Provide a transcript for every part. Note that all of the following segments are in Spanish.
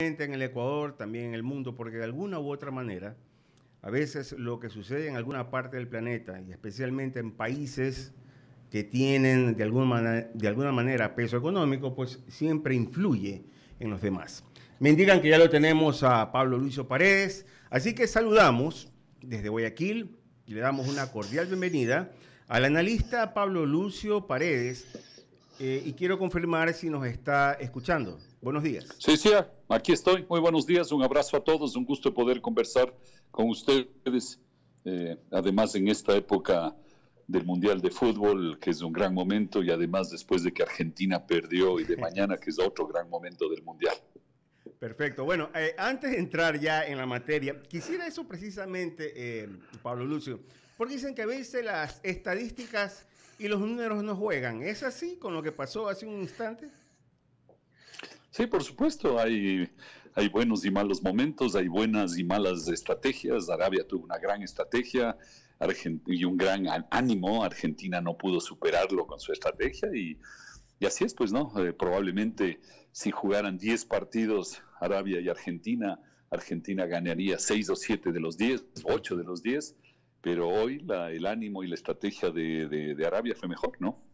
en el Ecuador, también en el mundo, porque de alguna u otra manera, a veces lo que sucede en alguna parte del planeta, y especialmente en países que tienen de alguna manera peso económico, pues siempre influye en los demás. Me indican que ya lo tenemos a Pablo Lucio Paredes, así que saludamos desde Guayaquil y le damos una cordial bienvenida al analista Pablo Lucio Paredes, y quiero confirmar si nos está escuchando. Buenos días. Sí, sí, aquí estoy. Muy buenos días, un abrazo a todos, un gusto poder conversar con ustedes. Además, en esta época del Mundial de Fútbol, que es un gran momento, y además después de que Argentina perdió y de mañana, que es otro gran momento del Mundial. Perfecto. Bueno, antes de entrar ya en la materia, quisiera eso precisamente, Pablo Lucio, porque dicen que a veces las estadísticas y los números no juegan. ¿Es así con lo que pasó hace un instante? Sí, por supuesto, hay buenos y malos momentos, hay buenas y malas estrategias. Arabia tuvo una gran estrategia y un gran ánimo. Argentina no pudo superarlo con su estrategia y así es, pues, ¿no? Probablemente si jugaran 10 partidos Arabia y Argentina, Argentina ganaría 6 o 7 de los 10, 8 de los 10, pero hoy el ánimo y la estrategia de Arabia fue mejor, ¿no?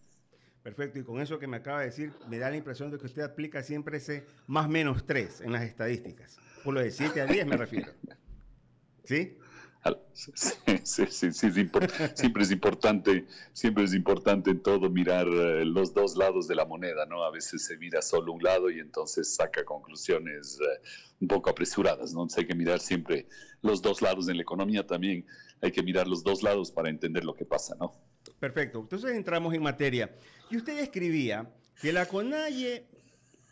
Perfecto, y con eso que me acaba de decir, me da la impresión de que usted aplica siempre ese más menos 3 en las estadísticas. Por lo de 7 a 10 me refiero. ¿Sí? Sí, sí, sí, sí, siempre es importante en todo mirar los dos lados de la moneda, ¿no? A veces se mira solo un lado y entonces saca conclusiones un poco apresuradas, ¿no? Entonces hay que mirar siempre los dos lados. En la economía también hay que mirar los dos lados para entender lo que pasa, ¿no? Perfecto, entonces entramos en materia. Y usted escribía que la CONAIE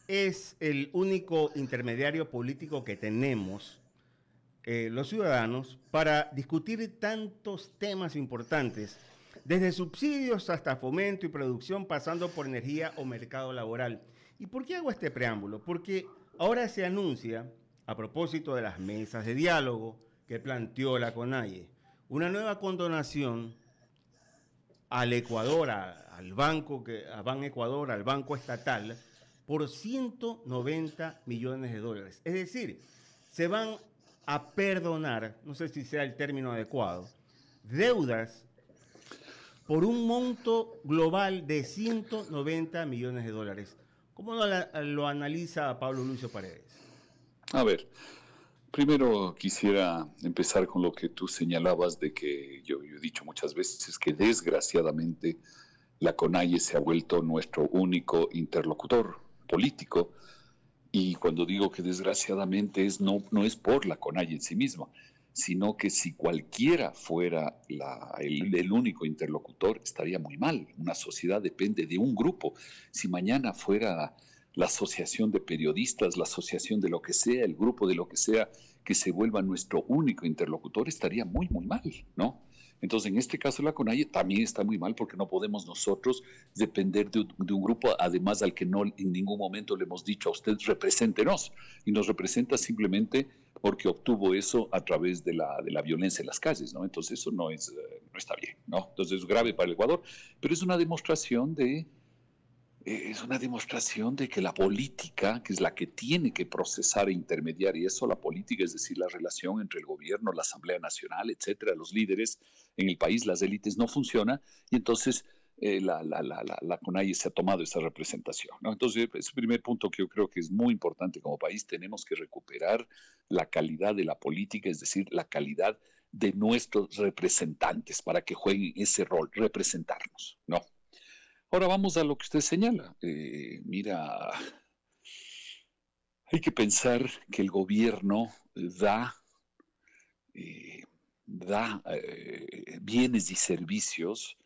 es el único intermediario político que tenemos los ciudadanos para discutir tantos temas importantes, desde subsidios hasta fomento y producción, pasando por energía o mercado laboral. ¿Y por qué hago este preámbulo? Porque ahora se anuncia, a propósito de las mesas de diálogo que planteó la CONAIE, una nueva condonación al Ecuador, al banco, a Ban Ecuador, al banco estatal, por 190 millones de dólares. Es decir, se van a perdonar, no sé si sea el término adecuado, deudas por un monto global de 190 millones de dólares. ¿Cómo lo analiza Pablo Lucio Paredes? A ver, primero quisiera empezar con lo que tú señalabas de que yo he dicho muchas veces que desgraciadamente la CONAIE se ha vuelto nuestro único interlocutor político. Y cuando digo que desgraciadamente no es por la CONAIE en sí misma, sino que si cualquiera fuera el único interlocutor, estaría muy mal. Una sociedad depende de un grupo. Si mañana fuera la asociación de periodistas, la asociación de lo que sea, el grupo de lo que sea, que se vuelva nuestro único interlocutor, estaría muy, muy mal, ¿no? Entonces, en este caso, la CONAIE también está muy mal porque no podemos nosotros depender de un grupo, además al que no en ningún momento le hemos dicho a usted, represéntenos, y nos representa simplemente porque obtuvo eso a través de la violencia en las calles, ¿no? Entonces, eso no está bien, ¿no? Entonces, es grave para el Ecuador, pero es una demostración de que la política, que es la que tiene que procesar e intermediar, y eso la política, es decir, la relación entre el gobierno, la Asamblea Nacional, etcétera, los líderes en el país, las élites, no funciona, y entonces la CONAIE se ha tomado esa representación, ¿no? Entonces, es el primer punto que yo creo que es muy importante como país. Tenemos que recuperar la calidad de la política, es decir, la calidad de nuestros representantes para que jueguen ese rol, representarnos, ¿no? Ahora vamos a lo que usted señala. Mira, hay que pensar que el gobierno da bienes y servicios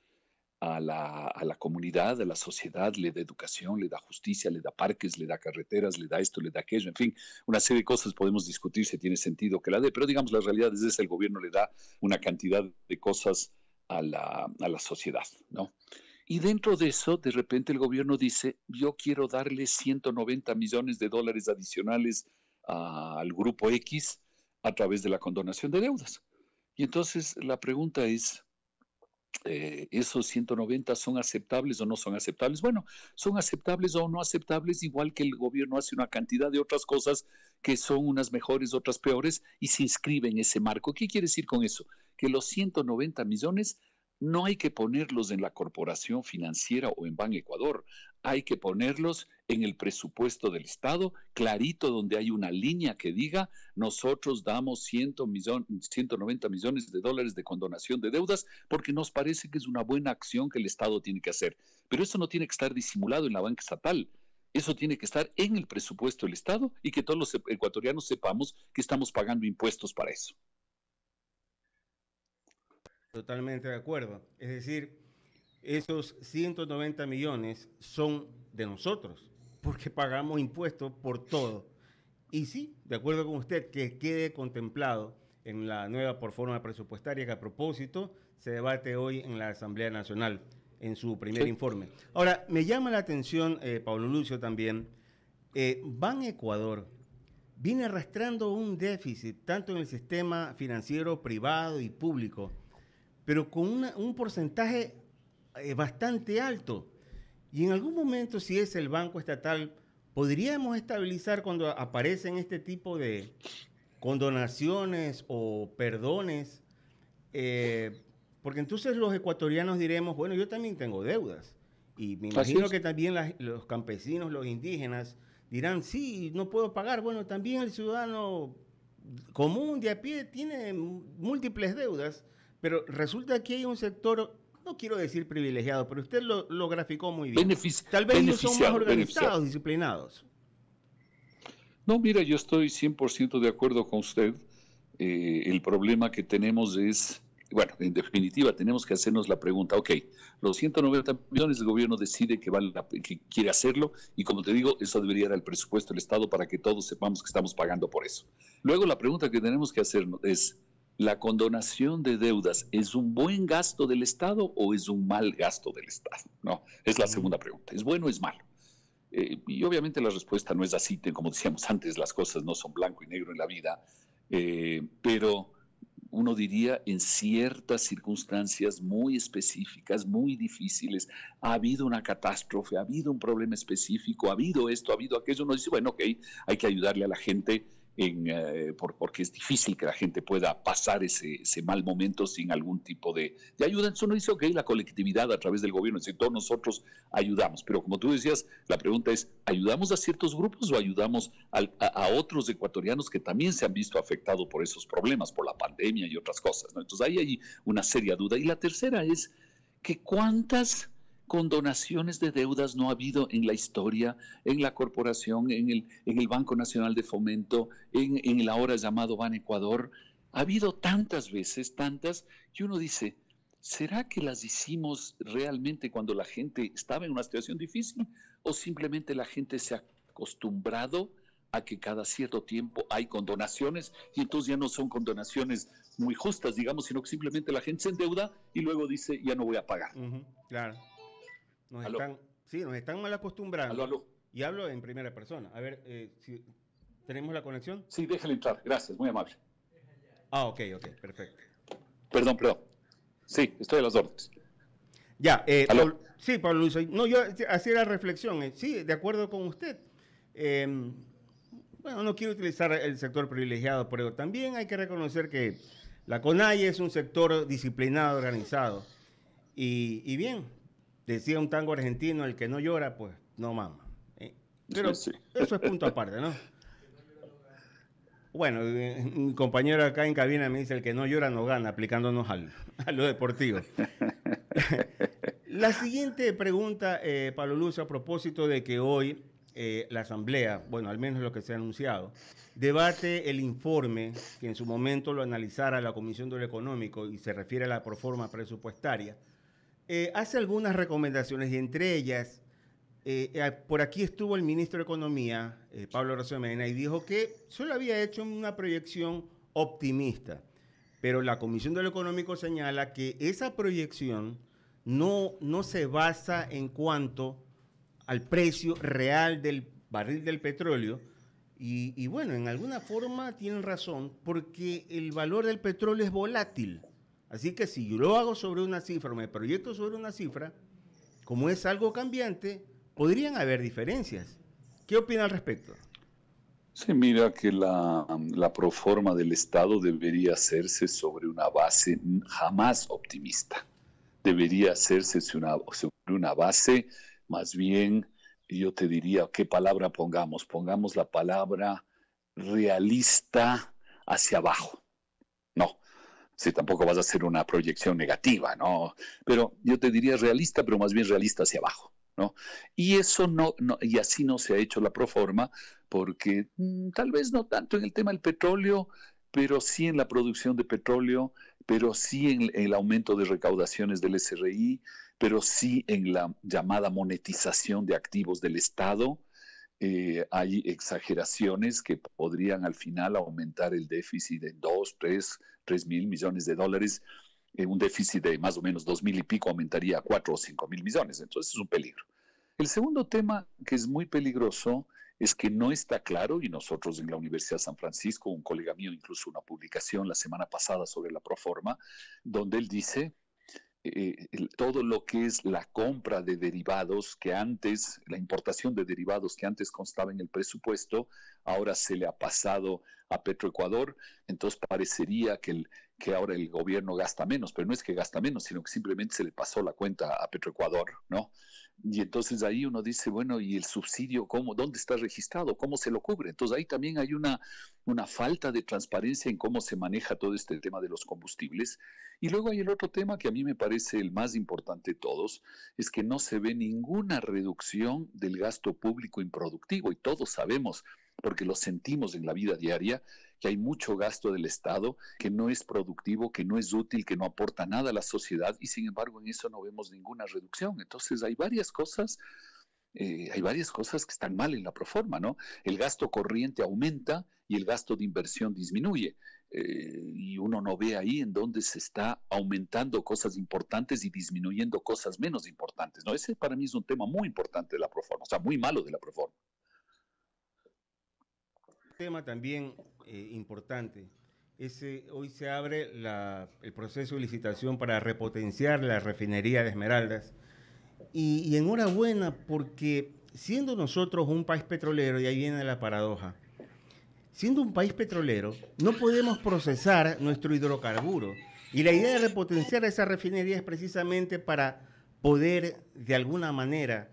a la comunidad, a la sociedad, le da educación, le da justicia, le da parques, le da carreteras, le da esto, le da aquello, en fin, una serie de cosas podemos discutir si tiene sentido que la dé, pero digamos la realidad es esa, el gobierno le da una cantidad de cosas a la sociedad, ¿no? Y dentro de eso, de repente el gobierno dice, yo quiero darle 190 millones de dólares adicionales al grupo X a través de la condonación de deudas. Y entonces la pregunta es, ¿esos 190 son aceptables o no son aceptables? Bueno, son aceptables o no aceptables, igual que el gobierno hace una cantidad de otras cosas que son unas mejores, otras peores, y se inscribe en ese marco. ¿Qué quiere decir con eso? Que los 190 millones no hay que ponerlos en la corporación financiera o en Ban Ecuador, hay que ponerlos en el presupuesto del Estado, clarito, donde hay una línea que diga, nosotros damos 190 millones de dólares de condonación de deudas, porque nos parece que es una buena acción que el Estado tiene que hacer. Pero eso no tiene que estar disimulado en la banca estatal. Eso tiene que estar en el presupuesto del Estado y que todos los ecuatorianos sepamos que estamos pagando impuestos para eso. Totalmente de acuerdo. Es decir, esos 190 millones son de nosotros, porque pagamos impuestos por todo. Y sí, de acuerdo con usted, que quede contemplado en la nueva forma presupuestaria que a propósito se debate hoy en la Asamblea Nacional en su primer informe. Ahora, me llama la atención, Pablo Lucio, también, Ban Ecuador viene arrastrando un déficit tanto en el sistema financiero privado y público, pero con un porcentaje bastante alto. Y en algún momento, si es el Banco Estatal, podríamos estabilizar cuando aparecen este tipo de condonaciones o perdones, porque entonces los ecuatorianos diremos, bueno, yo también tengo deudas. Y me imagino que también los campesinos, los indígenas, dirán, sí, no puedo pagar. Bueno, también el ciudadano común de a pie tiene múltiples deudas, pero resulta que hay un sector, no quiero decir privilegiado, pero usted lo graficó muy bien. Tal vez ellos son más organizados, disciplinados. No, mira, yo estoy 100% de acuerdo con usted. El problema que tenemos es, bueno, en definitiva, tenemos que hacernos la pregunta, ok, los 190 millones el gobierno decide que quiere hacerlo y como te digo, eso debería ir al presupuesto del Estado para que todos sepamos que estamos pagando por eso. Luego la pregunta que tenemos que hacernos es, ¿la condonación de deudas es un buen gasto del Estado o es un mal gasto del Estado? No, es la segunda pregunta. ¿Es bueno o es malo? Y obviamente la respuesta no es así, como decíamos antes, las cosas no son blanco y negro en la vida, pero uno diría en ciertas circunstancias muy específicas, muy difíciles, ha habido una catástrofe, ha habido un problema específico, ha habido esto, ha habido aquello, uno dice, bueno, ok, hay que ayudarle a la gente porque es difícil que la gente pueda pasar ese mal momento sin algún tipo de ayuda. Entonces uno dice, ok, la colectividad a través del gobierno, todos nosotros ayudamos. Pero como tú decías, la pregunta es, ¿ayudamos a ciertos grupos o ayudamos a otros ecuatorianos que también se han visto afectados por esos problemas, por la pandemia y otras cosas, ¿no? Entonces ahí hay una seria duda. Y la tercera es que ¿cuántas condonaciones de deudas no ha habido en la historia, en la corporación, en el Banco Nacional de Fomento, en el ahora llamado Ban Ecuador? Ha habido tantas veces, tantas, y uno dice, ¿será que las hicimos realmente cuando la gente estaba en una situación difícil? ¿O simplemente la gente se ha acostumbrado a que cada cierto tiempo hay condonaciones y entonces ya no son condonaciones muy justas, digamos, sino que simplemente la gente se endeuda y luego dice, ya no voy a pagar? Claro. Nos están mal acostumbrando. Aló. Y hablo en primera persona. A ver, si ¿tenemos la conexión? Sí, déjale entrar. Gracias, muy amable. Ok, perfecto. Perdón. Sí, estoy a las órdenes. Ya, sí, Pablo Luis. No, yo hacía la reflexión. Sí, de acuerdo con usted. Bueno, no quiero utilizar el sector privilegiado, pero también hay que reconocer que la CONAIE es un sector disciplinado, organizado. Y bien, decía un tango argentino, el que no llora, pues no mama. Pero sí. Eso es punto aparte, ¿no? Bueno, mi compañero acá en cabina me dice, el que no llora no gana, aplicándonos a lo deportivo. La siguiente pregunta, Pablo Lucio, a propósito de que hoy la Asamblea, bueno, al menos lo que se ha anunciado, debate el informe que en su momento lo analizara la Comisión de lo Económico y se refiere a la proforma presupuestaria. Hace algunas recomendaciones y entre ellas, por aquí estuvo el ministro de Economía, Pablo Horacio Medina, y dijo que solo había hecho una proyección optimista, pero la Comisión de lo Económico señala que esa proyección no se basa en cuanto al precio real del barril del petróleo y bueno, en alguna forma tienen razón porque el valor del petróleo es volátil. Así que si yo lo hago sobre una cifra o me proyecto sobre una cifra, como es algo cambiante, podrían haber diferencias. ¿Qué opina al respecto? Sí, mira que la proforma del Estado debería hacerse sobre una base jamás optimista. Debería hacerse sobre una base, más bien, yo te diría, ¿qué palabra pongamos? Pongamos la palabra realista hacia abajo. No, si tampoco vas a hacer una proyección negativa, ¿no? Pero yo te diría realista, pero más bien realista hacia abajo, ¿no? Y eso y así no se ha hecho la proforma, porque tal vez no tanto en el tema del petróleo, pero sí en la producción de petróleo, pero sí en el aumento de recaudaciones del SRI, pero sí en la llamada monetización de activos del Estado. Hay exageraciones que podrían al final aumentar el déficit en 3 mil millones de dólares. Un déficit de más o menos 2.000 y pico aumentaría a 4 o 5.000 millones. Entonces es un peligro. El segundo tema que es muy peligroso es que no está claro, y nosotros en la Universidad de San Francisco, un colega mío incluso una publicación la semana pasada sobre la proforma, donde él dice todo lo que es la compra de derivados que antes, la importación de derivados que antes constaba en el presupuesto, ahora se le ha pasado a Petroecuador, entonces parecería que ahora el gobierno gasta menos, pero no es que gasta menos, sino que simplemente se le pasó la cuenta a Petroecuador, ¿no? Y entonces ahí uno dice, bueno, ¿y el subsidio cómo, dónde está registrado? ¿Cómo se lo cubre? Entonces ahí también hay una falta de transparencia en cómo se maneja todo este tema de los combustibles. Y luego hay el otro tema que a mí me parece el más importante de todos, es que no se ve ninguna reducción del gasto público improductivo y todos sabemos, porque lo sentimos en la vida diaria, que hay mucho gasto del Estado que no es productivo, que no es útil, que no aporta nada a la sociedad y sin embargo en eso no vemos ninguna reducción. Entonces hay varias cosas que están mal en la proforma, ¿no? El gasto corriente aumenta y el gasto de inversión disminuye. Y uno no ve ahí en dónde se está aumentando cosas importantes y disminuyendo cosas menos importantes, ¿no? Ese para mí es un tema muy importante de la proforma, o sea, muy malo de la proforma. Tema también importante. Hoy se abre el proceso de licitación para repotenciar la refinería de Esmeraldas. Y enhorabuena porque siendo nosotros un país petrolero, y ahí viene la paradoja, siendo un país petrolero, no podemos procesar nuestro hidrocarburo. Y la idea de repotenciar esa refinería es precisamente para poder, de alguna manera,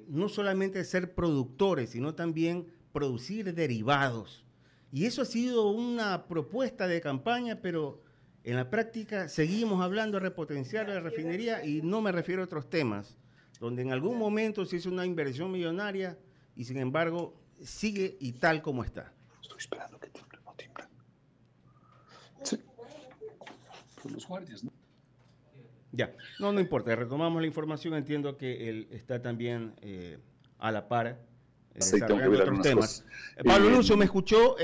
no solamente ser productores, sino también producir derivados. Y eso ha sido una propuesta de campaña, pero en la práctica seguimos hablando de repotenciar la refinería y no me refiero a otros temas, donde en algún momento se hizo una inversión millonaria y sin embargo sigue y tal como está. Estoy esperando que timbre, no timbra. Sí, por los guardias, ¿no? Ya, no importa, retomamos la información, entiendo que él está también a la par, Sí, tengo que desarrollando ver otros algunas temas. cosas. Pablo Lucio, ¿me escuchó?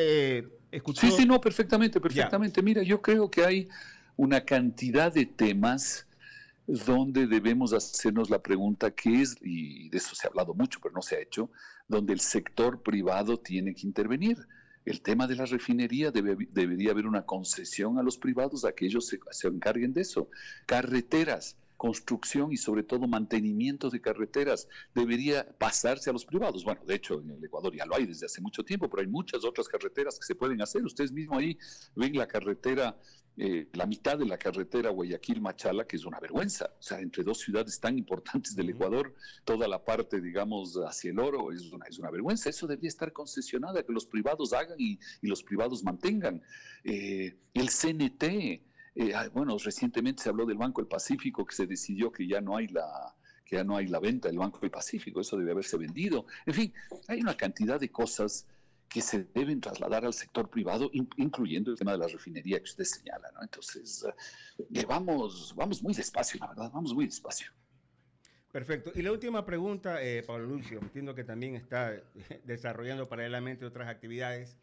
¿Escuchó? Sí, no, perfectamente, Ya. perfectamente. Mira, yo creo que hay una cantidad de temas donde debemos hacernos la pregunta qué es, y de eso se ha hablado mucho, pero no se ha hecho, donde el sector privado tiene que intervenir. El tema de la refinería debería haber una concesión a los privados a que ellos se encarguen de eso. Carreteras, construcción y sobre todo mantenimiento de carreteras debería pasarse a los privados. Bueno, de hecho en el Ecuador ya lo hay desde hace mucho tiempo, pero hay muchas otras carreteras que se pueden hacer. Ustedes mismos ahí ven la carretera, la mitad de la carretera Guayaquil-Machala, que es una vergüenza. O sea, entre dos ciudades tan importantes del Ecuador, toda la parte, digamos, hacia el oro es una vergüenza. Eso debería estar concesionado, que los privados hagan y los privados mantengan. El CNT, bueno, recientemente se habló del Banco del Pacífico, que se decidió que ya no hay la venta del Banco del Pacífico, eso debe haberse vendido. En fin, hay una cantidad de cosas que se deben trasladar al sector privado, incluyendo el tema de la refinería que usted señala, ¿no? Entonces, vamos muy despacio, la verdad, vamos muy despacio. Perfecto. Y la última pregunta, Pablo Lucio, entiendo que también está desarrollando paralelamente otras actividades.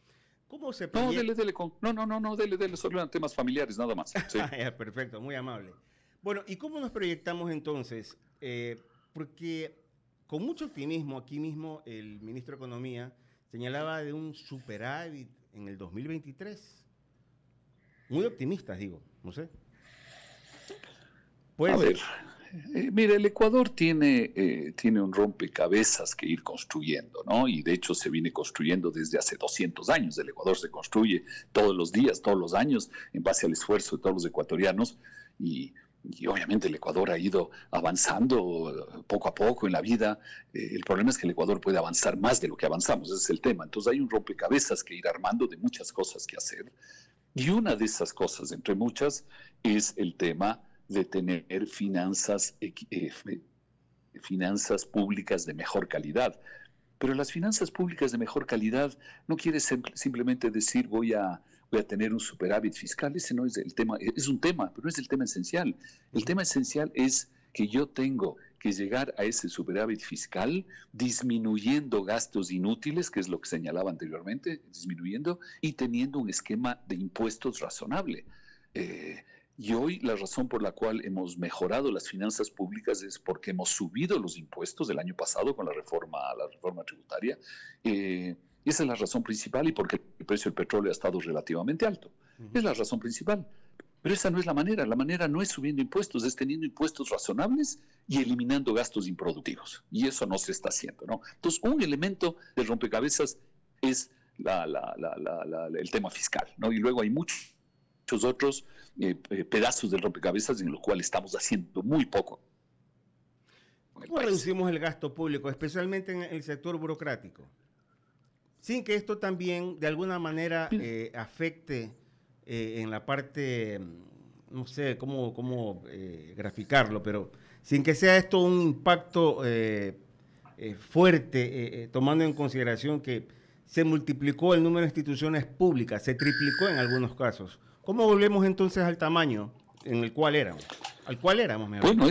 ¿Cómo se proyecta? Dele, solo eran temas familiares, nada más. Sí. Perfecto, muy amable. Bueno, ¿y cómo nos proyectamos entonces? Porque con mucho optimismo, aquí mismo el ministro de Economía señalaba de un superávit en el 2023. Muy optimistas, digo, no sé. Puede A ser. ver, mira, el Ecuador tiene un rompecabezas que ir construyendo, ¿no? Y de hecho se viene construyendo desde hace 200 años. El Ecuador se construye todos los días, todos los años, en base al esfuerzo de todos los ecuatorianos. Y obviamente el Ecuador ha ido avanzando poco a poco en la vida. El problema es que el Ecuador puede avanzar más de lo que avanzamos, ese es el tema. Entonces hay un rompecabezas que ir armando de muchas cosas que hacer. Y una de esas cosas, entre muchas, es el tema de tener finanzas públicas de mejor calidad. Pero las finanzas públicas de mejor calidad no quiere simplemente decir voy a tener un superávit fiscal. Ese no es el tema, es un tema, pero no es el tema esencial. El tema esencial es que yo tengo que llegar a ese superávit fiscal disminuyendo gastos inútiles, que es lo que señalaba anteriormente, disminuyendo y teniendo un esquema de impuestos razonable. Y hoy la razón por la cual hemos mejorado las finanzas públicas es porque hemos subido los impuestos del año pasado con la reforma tributaria. Esa es la razón principal y porque el precio del petróleo ha estado relativamente alto. Es la razón principal. Pero esa no es la manera. La manera no es subiendo impuestos, es teniendo impuestos razonables y eliminando gastos improductivos. Y eso no se está haciendo, ¿no? Entonces, un elemento del rompecabezas es el tema fiscal, ¿no? Y luego hay muchos otros pedazos del rompecabezas en los cuales estamos haciendo muy poco. ¿Cómo reducimos el gasto público, especialmente en el sector burocrático? Sin que esto también de alguna manera afecte en la parte, no sé cómo graficarlo, pero sin que sea esto un impacto fuerte, tomando en consideración que se multiplicó el número de instituciones públicas, se triplicó en algunos casos. ¿Cómo volvemos entonces al tamaño en el cual éramos? ¿Al cual éramos, mejor? Bueno,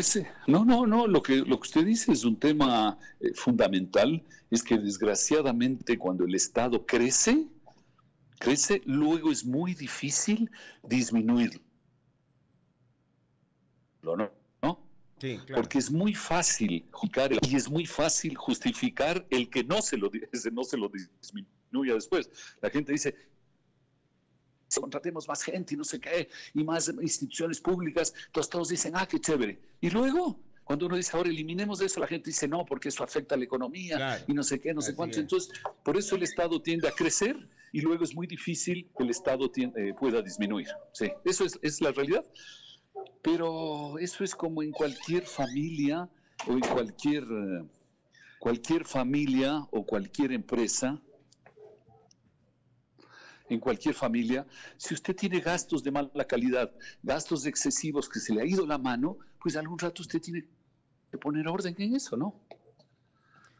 no, lo que usted dice es un tema fundamental, es que desgraciadamente cuando el Estado crece, luego es muy difícil disminuirlo, ¿no? Sí, claro. Porque es muy fácil justificar el que no se lo disminuya después. La gente dice, contratemos más gente y no sé qué, y más instituciones públicas, entonces todos dicen, qué chévere. Y luego, cuando uno dice, ahora eliminemos eso, la gente dice, no, porque eso afecta a la economía, claro, y no sé qué, no sé cuánto. Entonces, por eso el Estado tiende a crecer y luego es muy difícil que el Estado pueda disminuir. Sí, eso es la realidad. Pero eso es como en cualquier familia o en cualquier familia o cualquier empresa. En cualquier familia, si usted tiene gastos de mala calidad, gastos excesivos que se le ha ido la mano, pues algún rato usted tiene que poner orden en eso, ¿no?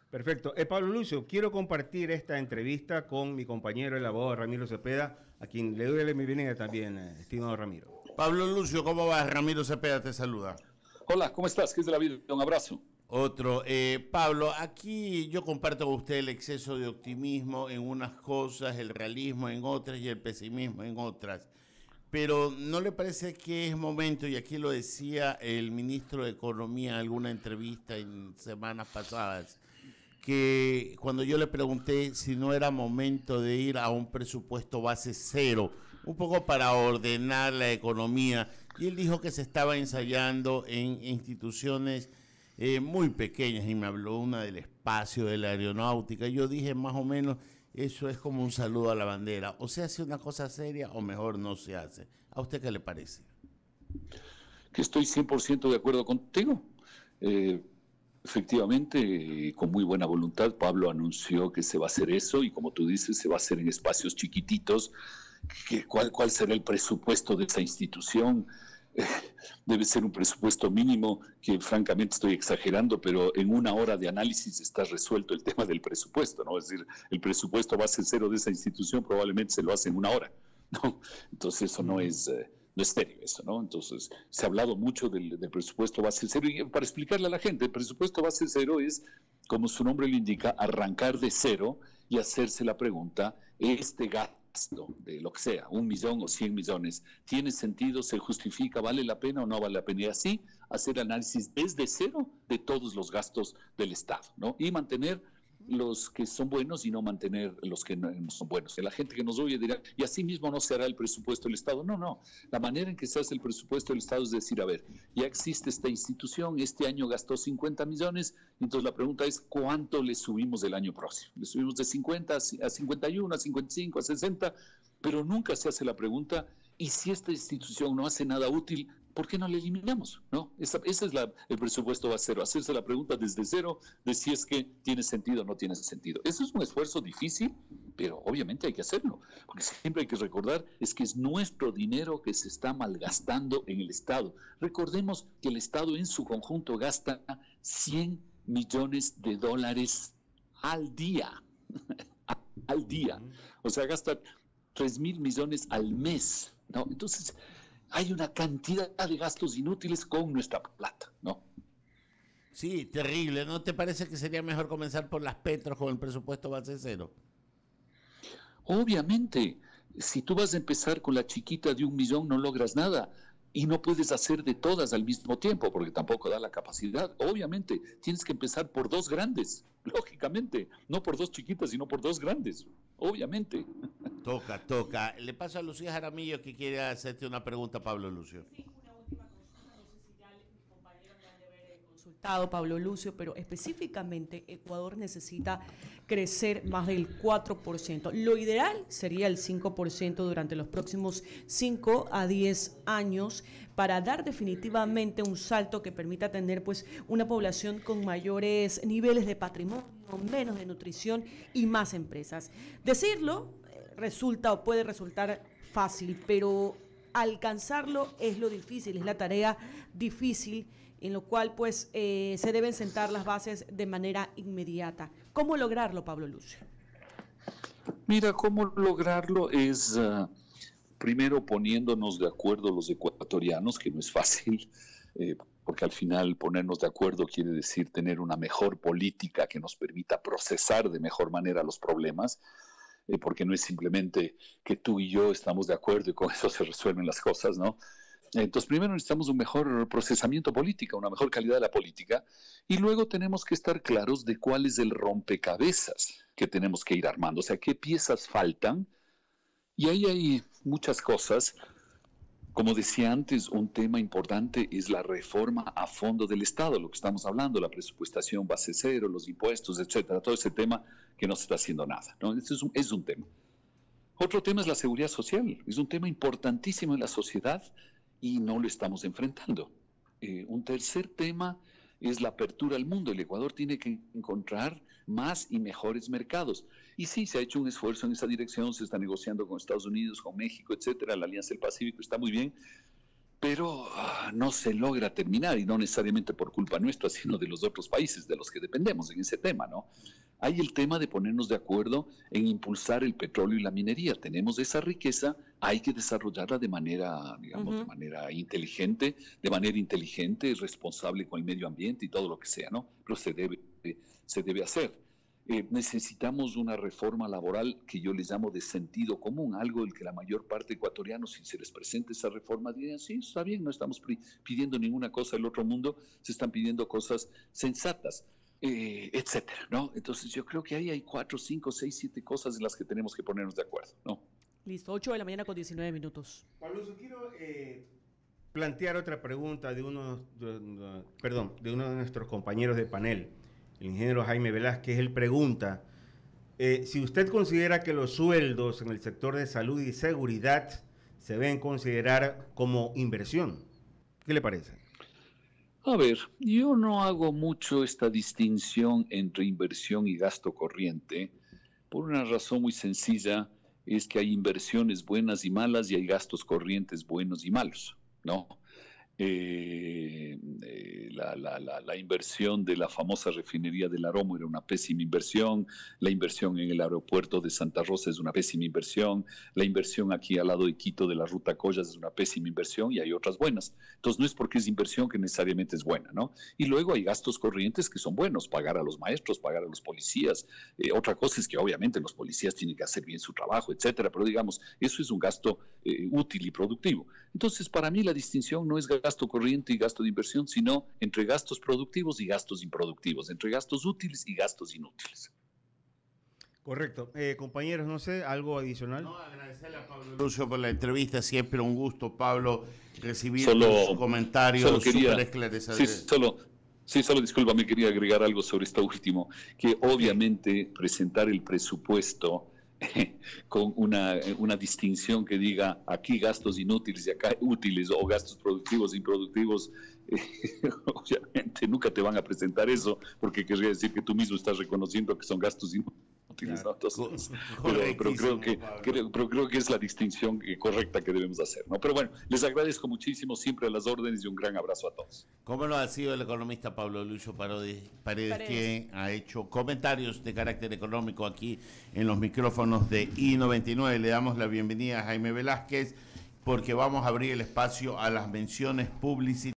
Perfecto. Pablo Lucio, quiero compartir esta entrevista con mi compañero, el abogado Ramiro Cepeda, a quien le doy la bienvenida también, estimado Ramiro. Pablo Lucio, ¿cómo vas? Ramiro Cepeda te saluda. Hola, ¿cómo estás? ¿Qué es de la vida? Un abrazo. Otro. Pablo, aquí yo comparto con usted el exceso de optimismo en unas cosas, el realismo en otras y el pesimismo en otras. Pero ¿no le parece que es momento, y aquí lo decía el ministro de Economía en alguna entrevista en semanas pasadas, que cuando yo le pregunté si no era momento de ir a un presupuesto base cero, un poco para ordenar la economía, y él dijo que se estaba ensayando en instituciones muy pequeñas, y me habló una del espacio, de la aeronáutica. Yo dije más o menos, eso es como un saludo a la bandera, o se hace una cosa seria o mejor no se hace. ¿A usted qué le parece? Que estoy 100% de acuerdo contigo. Efectivamente, con muy buena voluntad, Pablo anunció que se va a hacer eso y como tú dices, se va a hacer en espacios chiquititos. ¿Cuál será el presupuesto de esa institución? Debe ser un presupuesto mínimo, que francamente estoy exagerando, pero en una hora de análisis está resuelto el tema del presupuesto, ¿no? Es decir, el presupuesto base cero de esa institución probablemente se lo hace en una hora, ¿no? Entonces eso no es serio, eso, ¿no? Entonces se ha hablado mucho del presupuesto base cero, y para explicarle a la gente, el presupuesto base cero es, como su nombre lo indica, arrancar de cero y hacerse la pregunta, ¿este gasto de lo que sea, 1 millón o 100 millones, tiene sentido, se justifica, vale la pena o no vale la pena? Y así hacer análisis desde cero de todos los gastos del Estado, ¿no? Y mantener los que son buenos y no mantener los que no son buenos. La gente que nos oye dirá, y así mismo no se hará el presupuesto del Estado. No, no. La manera en que se hace el presupuesto del Estado es decir, a ver, ya existe esta institución, este año gastó 50 millones, entonces la pregunta es, ¿cuánto le subimos del año próximo? Le subimos de 50 a 51, a 55, a 60, pero nunca se hace la pregunta, ¿y si esta institución no hace nada útil? ¿Por qué no la eliminamos? ¿No? Ese es el presupuesto va a ser, hacerse la pregunta desde cero de si es que tiene sentido o no tiene sentido. Eso es un esfuerzo difícil, pero obviamente hay que hacerlo, porque siempre hay que recordar es que es nuestro dinero que se está malgastando en el Estado. Recordemos que el Estado en su conjunto gasta 100 millones de dólares al día, al día. O sea, gasta 3.000 millones al mes, ¿no? Entonces, hay una cantidad de gastos inútiles con nuestra plata, ¿no? Sí, terrible. ¿No te parece que sería mejor comenzar por las Petros con el presupuesto base cero? Obviamente, si tú vas a empezar con la chiquita de 1 millón, no logras nada. Y no puedes hacer de todas al mismo tiempo, porque tampoco da la capacidad. Obviamente, tienes que empezar por 2 grandes, lógicamente. No por 2 chiquitas, sino por 2 grandes, obviamente. Toca. Le paso a Lucía Jaramillo que quiere hacerte una pregunta, Pablo Lucio. Sí, una última consulta, no sé si ya mis compañeros me han de haber consultado, Pablo Lucio, pero específicamente Ecuador necesita crecer más del 4%. Lo ideal sería el 5% durante los próximos 5 a 10 años para dar definitivamente un salto que permita tener pues una población con mayores niveles de patrimonio, menos de nutrición y más empresas. Decirlo resulta o puede resultar fácil, pero alcanzarlo es lo difícil, es la tarea difícil en lo cual pues se deben sentar las bases de manera inmediata. ¿Cómo lograrlo, Pablo Lucio? Mira, cómo lograrlo es primero poniéndonos de acuerdo los ecuatorianos, que no es fácil, porque al final ponernos de acuerdo quiere decir tener una mejor política que nos permita procesar de mejor manera los problemas, porque no es simplemente que tú y yo estamos de acuerdo y con eso se resuelven las cosas, ¿no? Entonces, primero necesitamos un mejor procesamiento político, una mejor calidad de la política, y luego tenemos que estar claros de cuál es el rompecabezas que tenemos que ir armando, o sea, qué piezas faltan, y ahí hay muchas cosas. Como decía antes, un tema importante es la reforma a fondo del Estado, lo que estamos hablando, la presupuestación base cero, los impuestos, etcétera, todo ese tema que no se está haciendo nada, ¿no? Este es un tema. Otro tema es la seguridad social, es un tema importantísimo en la sociedad y no lo estamos enfrentando. Un tercer tema es la apertura al mundo. El Ecuador tiene que encontrar más y mejores mercados. Y sí, se ha hecho un esfuerzo en esa dirección, se está negociando con Estados Unidos, con México, etcétera, la Alianza del Pacífico está muy bien, pero no se logra terminar, y no necesariamente por culpa nuestra, sino de los otros países de los que dependemos en ese tema, ¿no? Hay el tema de ponernos de acuerdo en impulsar el petróleo y la minería. Tenemos esa riqueza, hay que desarrollarla de manera, digamos, de manera inteligente, responsable con el medio ambiente y todo lo que sea, ¿no? Pero se debe hacer. Necesitamos una reforma laboral que yo les llamo de sentido común, algo del que la mayor parte de ecuatorianos, si se les presenta esa reforma, dirían, sí, está bien, no estamos pidiendo ninguna cosa del otro mundo, se están pidiendo cosas sensatas, etcétera, ¿no? Entonces yo creo que ahí hay 4, 5, 6, 7 cosas en las que tenemos que ponernos de acuerdo, ¿no? Listo, 8 de la mañana con 19 minutos. Pablo, yo quiero plantear otra pregunta de uno de nuestros compañeros de panel. El ingeniero Jaime Velázquez. Él pregunta si usted considera que los sueldos en el sector de salud y seguridad se deben considerar como inversión. ¿Qué le parece? A ver, yo no hago mucho esta distinción entre inversión y gasto corriente por una razón muy sencilla, es que hay inversiones buenas y malas y hay gastos corrientes buenos y malos, ¿no? La inversión de la famosa refinería del Aromo era una pésima inversión, la inversión en el aeropuerto de Santa Rosa es una pésima inversión, la inversión aquí al lado de Quito de la ruta Collas es una pésima inversión y hay otras buenas. Entonces no es porque es inversión que necesariamente es buena, ¿no? Y luego hay gastos corrientes que son buenos, pagar a los maestros, pagar a los policías. Otra cosa es que obviamente los policías tienen que hacer bien su trabajo, etcétera, pero digamos, eso es un gasto útil y productivo. Entonces, para mí la distinción no es gasto corriente y gasto de inversión, sino entre gastos productivos y gastos improductivos, entre gastos útiles y gastos inútiles. Correcto. Compañeros, no sé, ¿algo adicional? No, agradecerle a Pablo Lucio por la entrevista. Siempre un gusto, Pablo, recibir Solo- tus comentarios solo quería- súper esclarecedores. solo discúlpame, quería agregar algo sobre esto último, que obviamente presentar el presupuesto con una distinción que diga aquí gastos inútiles y acá útiles, o gastos productivos e improductivos, obviamente nunca te van a presentar eso, porque querría decir que tú mismo estás reconociendo que son gastos inútiles. Claro. ¿No? Entonces, pero Correctísimo, creo que es la distinción correcta que debemos hacer, ¿no? Pero bueno, les agradezco muchísimo, siempre a las órdenes, y un gran abrazo a todos. ¿Cómo lo ha sido el economista Pablo Lucio Paredes, quien ha hecho comentarios de carácter económico aquí en los micrófonos de I99? Le damos la bienvenida a Jaime Velázquez, porque vamos a abrir el espacio a las menciones publicitarias.